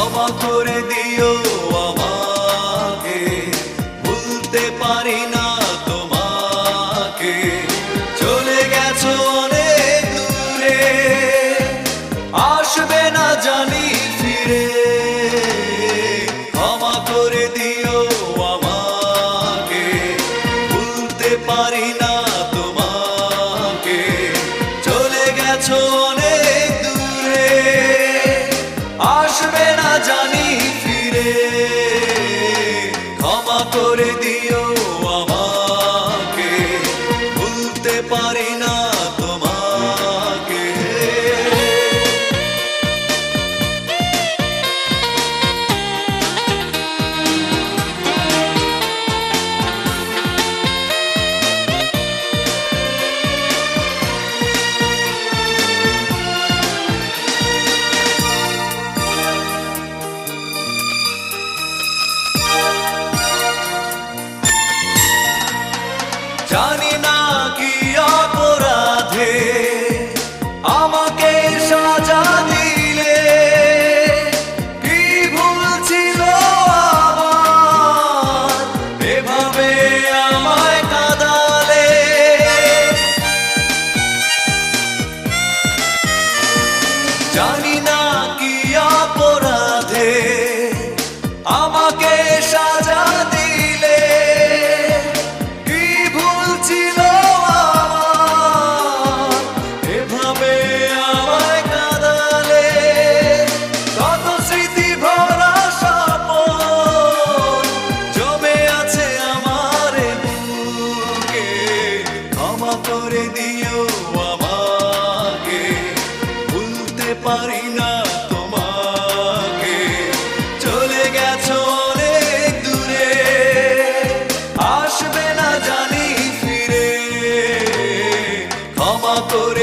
ক্ষমা করে দিও আমাকে, ভুলতে পারি না তোমাকে। চলে গেছো অনেক দূরে, আসবে না জানি ফিরে। ক্ষমা করে দিও আমাকে, ভুলতে পারি না তোমাকে। চলে গেছো অনেক দূরে, আসবে না জানি ফিরে। ক্ষমা করে দিও আমাকে, ভুলতে পারি না তোমাকে। জানি না কি অপরাধে আমাকে সাজা দিলে, কি ভুল ছিল আমার এভাবে আমায় কাঁদালে। জানি না কি অপরাধে আমাকে সাজা দিলে, ছিল আমার এভাবে আমায় কাঁদালে। কত স্মৃতি ভরা স্বপ্ন জমে আছে আমার বুকে। ক্ষমা করে দিও আমাকে, ভুলতে পারি না তোমাকে। চলে গেছো অনেক দূরে, আসবে না জানি ফিরে। ক্ষমা করে